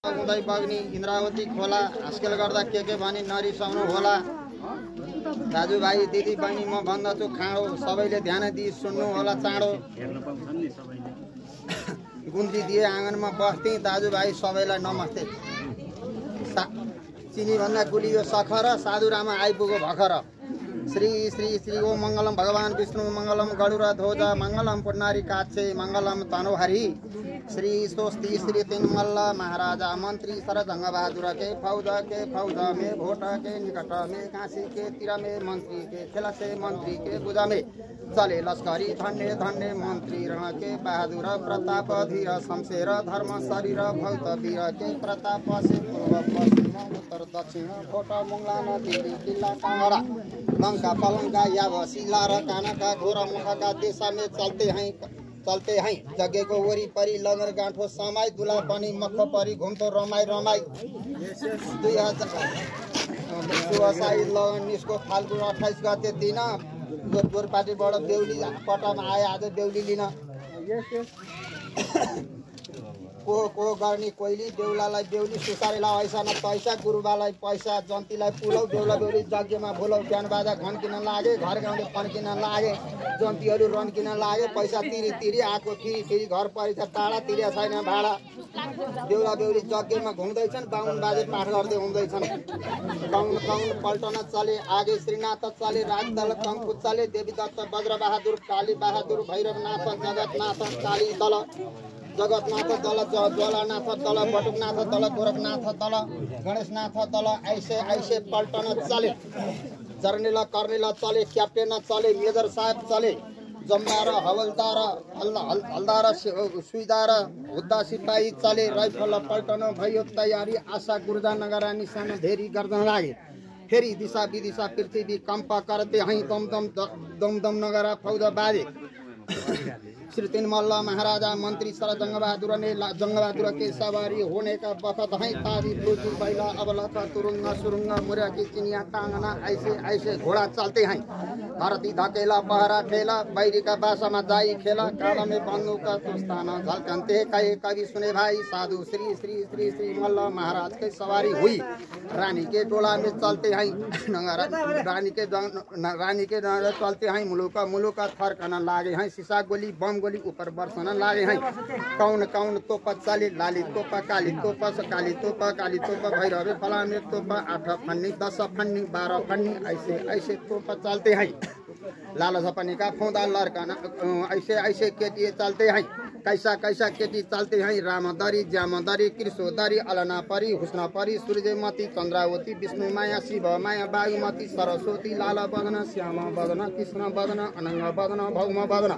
हुँदै बग्नी इन्द्रावती खोला हास्केल गर्दा के भनी नरिसाउनु होला। दाजुभाइ दिदी बहिनी म भन्दछु खाँडो सबैले ध्यान दिई सुन्नु होला चाँडो। गुन्ती दिए आँगनमा बस्थे दाजुभाइ सबैलाई नमस्ते। चिनी भन्दा गुलियो सखर साधुरामा आइपुग्यो भखर। श्री श्री श्री ओ मङ्गलम भगवान विष्णु मङ्गलम गरुड ध्वज मङ्गलम पुण्णारी काक्षे मङ्गलम तनोहरि। श्री स्वस्ति श्री तिनमल्ल महाराजा मंत्री सरजंग बहादुर के फौज में भोट के निकट में काशी के तीर में मंत्री के खेल से मंत्री के बुझा में चले लश्करी धन्य धन्य मंत्री रण के बहादुर प्रताप धीर शमशेर धर्म शरीर भौत वीर के प्रताप से पूर्व पश्चिम उत्तर दक्षिण भोट मुंगला दिल्ली किला कांगड़ा लंका पलंका याव शिला र कानका घोर मुख का दिशा में चलते हैं जगे को वरी परी लगन गांठो समाई दुला पनि मख परी घुमतो रमाई 2027 लगन निस्को फाल्गुन 28 गते दिन गोरगोर पार्टीबाट बेउली पटमा आए आज बेउली लिन। को गर्ने कोइली बेउलालाई बेउली सुसारेलाई ऐसा न पैसा गुरुबालाई पैसा जन्तीलाई पुलौ बेउला बेउली यज्ञमा भोलौ बिहान बाजा घन्किन लागे घर गाउँले फन्किन लागे जन्तीहरू रन्किन लागे पैसा तिरी आएको फेरि घर परिछ टाढा तिरिया छैन भाडा। बेउला बेउली यज्ञमा घुम्दैछन् बाहुन बाजे पाठ गर्दै हुँदैछन्। कौन पल्टन चले आगे श्रीनाथ चले राजदल कङ्कु चले देवी दत्त वज्रबहादुर काली बहादुर भैरवनाथ जगतनाथ काली दल जगतनाथ दल ज्वालानाथ दल बटुकनाथ दल गोरखनाथ दल गणेशनाथ दल ऐसे पल्टन चले। जर्नेल कर्नेल चले क्याप्टेन चले मेजर साहब चले जम्बार हवलदार हलदार सुइदार हुद्दा सिपाही चले। राइफल पल्टन भयो तयारी आशा गुर्जा नगरा निशान धेरै गर्न लागे। फेरि दिशा विदिशा पृथ्वी कंप करते हैं दम नगरा फौज बाजे। श्री तिनमल्ल महाराजा मंत्री सरजंग बहादुर ने जंग बहादुर के सवारी होने का बखत है तारी फूटी बैला अबलख तुरुंग सुरुंग मुर्या की चिनिया टांगना ऐसे घोड़ा चलते हैं। भारती धकेला पहरा ठेला बैरी का बासा में जाई खेला काला में बंदू का तुस्ताना झलकनते कहे कवि सुने भाई साधु श्री श्री श्री श्री मल्ल महाराज की सवारी हुई। रानी के टोला में चलते हैं रानी के चलते हैं मुलुका थरकन लागे हैं शीशा गोली बम गोली ऊपर बरसन लागे हैं। कौन तोप चले लाली तोप काली तोप भैरवे फलामे तोप 8 फन्नी 10 फन्नी 12 फन्नी ऐसे तोप चलते हैं। लाल झपनी का फौदा लड़काना ऐसे केटी चलते हैं। कैसा केटी चलते हैं। रामदरी जामदरी कृष्णोदरी अलना परी हुस्ना परी सूर्यमती चंद्रावती विष्णु माया शिव माया बागुमती सरस्वती लाल बदन श्याम बदन कृष्ण बदन अनंग बदन भौम बदन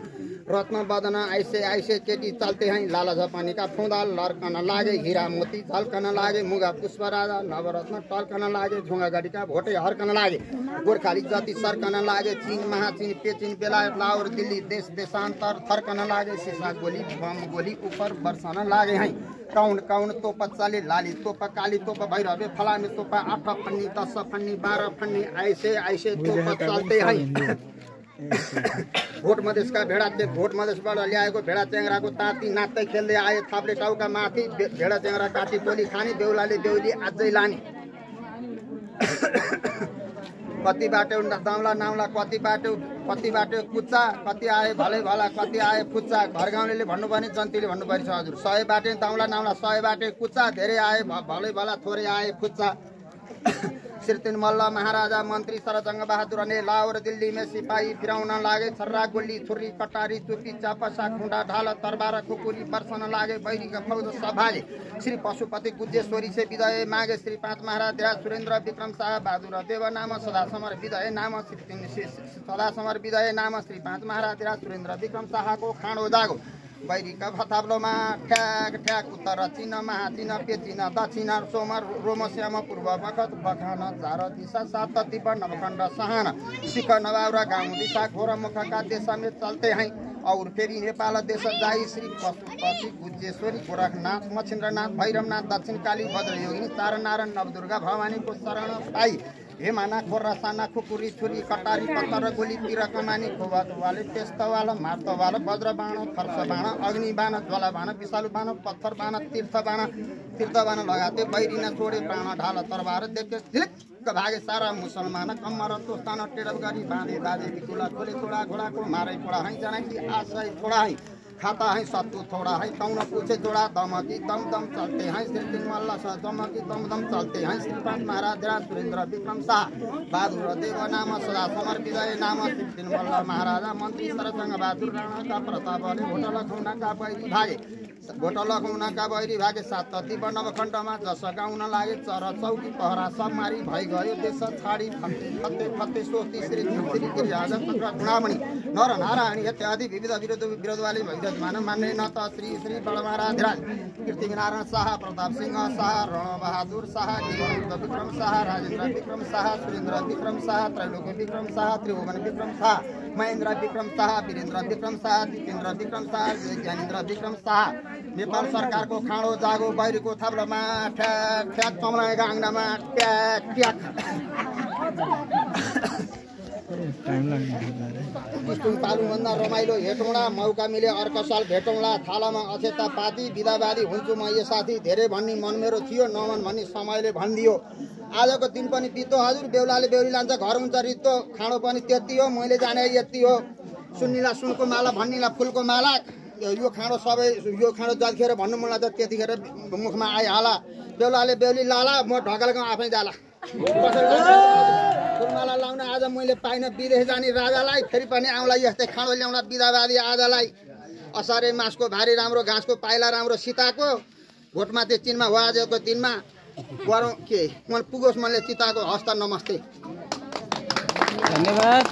रत्न बदन ऐसे केटी चलते हैं। लाल झपनी का फौदा लड़कन लागे हीरा मोती झलकन लागे मुगा पुष्प राजा नवरत्न टलकन लागे झुंगा गाड़ी का भोटे हरकन लागे गोरखाली जाति सरकन लागे चीन महाचीन पेचिन बेलायत लाहौर दिल्ली देश देशांतर थरकन लागे शीशा गोली बम गोली ऊपर बरसन लागे हैं। कौन तोप चले लाली तोप काली तोप भैरवे फलामे तोप 8 फन्नी 10 फन्नी 12 फन्नी ऐसे तोप चलते हैं। भोट मधेसका भोट मधेसबाट ल्याएको भेडा च्याङ्राको ताती नाच्दै खेल्दै आए थाप्ले टाउका माथि भेडा च्याङ्रा काटी टोली खानी बेहुलाले बेहुली अझै लाने। कति बाटो दाउला नाउला कति बाटो कुच्चा कति आए भलै भला कति आए फुच्चा घर गाउँले भन्नुपर्ने जन्तीले भन्नुपर्छ हजुर 100 बाटे दाउला नाउला 100 बाटे कुच्चा धेरै आए भलै भला थोरै आए फुच्चा। श्री तिनमल्ल महाराजा मंत्री सरजंग बहादुर ने लाहौर दिल्ली में सिपाही फिराउन लागे छर्रा गोली छुरी कटारी चुपी चापसा खुंडा ढाल तरबार खुकुरी बरसन लागे बैरी का फौज सभागे। श्री पशुपति गुज्जेश्वरी से विजय मागे श्री 5 महाराज सुरेंद्र विक्रम शाह बहादुर देव नाम सदा समर विजय नाम श्री 5 महाराज सुरेंद्र विक्रम शाह को खाणो जागो। बैरी का भताब्लोमा ठ्याक उत्तर चिन महाचिन पेचिन दक्षिण सोमर रोमश्याम पूर्व बखत बखान झार दिशा सात तिब्बत नवखंड सहान सिख नवाउरा गाउँ दिशा घोर मुख का दिशा में चलते हैं। और फेरि नेपाल देश जाई श्री पशुपति गुज्जेश्वरी गोरखनाथ मच्छिन्द्रनाथ भैरवनाथ दक्षिण काली वज्रयोगिनी तारनारायण नवदुर्गा भवानी को शरण पाई हेमाना खोर्रा साना खुकुरी छुरी कटारी पत्तर गोलीतिर कमानी खोवा धुवाले त्यस्तवाल मार्तवाल वज्र बाण खर्च बाण अग्नि बाण ज्वाला बाण विषालु बाण पत्थर बाण तीर्थ बाण लगाते बैरिना छोडे प्राण ढाल तरबार देखे झिलिक्क भागे सारा मुसलमान कम्मर तोस्तान टेडल गरी बाँधे बाजे बिकुला खोले तोडा घोडाको मारै पोडा है जनाकी आश्रय छोडा है खाता है सत्तु थोड़ा है कौन पूछे जोड़ा दमकी दम दम चलते हैं श्री तीन मल्ल सा दमकी दम दम चलते हैं श्रीपाद महाराज सुरेंद्र विक्रम शाह बहादुर देव नाम सदा समर विजय नाम श्री तीन मल्ल महाराजा मंत्री सरसंग बहादुर राणा का प्रताप होटल खुना का बैरी भागे गोटल खुनाका बैरी भागे सात तिब्ब नवखण्डमा जस गाउन लागे चर चौकी पहरा सब मारी भइ गयो देश छाडी फत्ते फत्ते सोती श्री गिरिराज पुत्र गुणामणि नर नारायण इत्यादि विविध विरोधवाले विराजमान मान्ने न त श्री श्री बलमहाराधिराज कीर्तिनारायण शाह प्रताप सिंह शाह रण बहादुर शाह विक्रम शाह राजेन्द्र विक्रम शाह सुरेन्द्र विक्रम शाह त्रैलोक विक्रम शाह त्रिभुवन विक्रम शाह महेन्द्र विक्रम शाह वीरेन्द्र विक्रम शाह जितेन्द्र विक्रम शाह ज्ञानेन्द्र विक्रम शाह नेपाल सरकारको खाँडो जागो बैरीको थाप्लोमा ठ्याक ठ्याक कमलाएको आङ्नामा ट्याक ट्याक पालुभन्दा रमाइलो हेटौँडा मौका मिले अर्को साल भेटौँला थालामा अक्षता पाती विधावादी हुन्छु म यो साथी धेरै भन्ने मन मेरो थियो नमन भन्ने समयले भनिदियो आजको दिन पनि बित्यो हजुर बेहुलाले बेहुली लान्छ घर हुन्छ रित्तो खाँडो पनि त्यति हो मैले जाने यति हो सुन्निला सुनको माला भन्निला फुलको माला यो खाँडो सबै यो खाँडो जतिखेर भन्नु मलाई त त्यतिखेर मुखमा आइहाला बेहुलाले बेहुली लाला म ढकाल गाउँ आफै जाला फुलमाला लाउन आज मैले पाइन विदेश जाने राजालाई फेरि पनि आउँला यस्तै खाँडो ल्याउन विधावादी आजलाई असारे मासको भारी राम्रो घाँसको पाइला राम्रो सीताको भोटमा त्यो चिनमा हो आजको दिनमा गरौँ के मन पुगोस् मनले चिताको हस्त नमस्ते धन्यवाद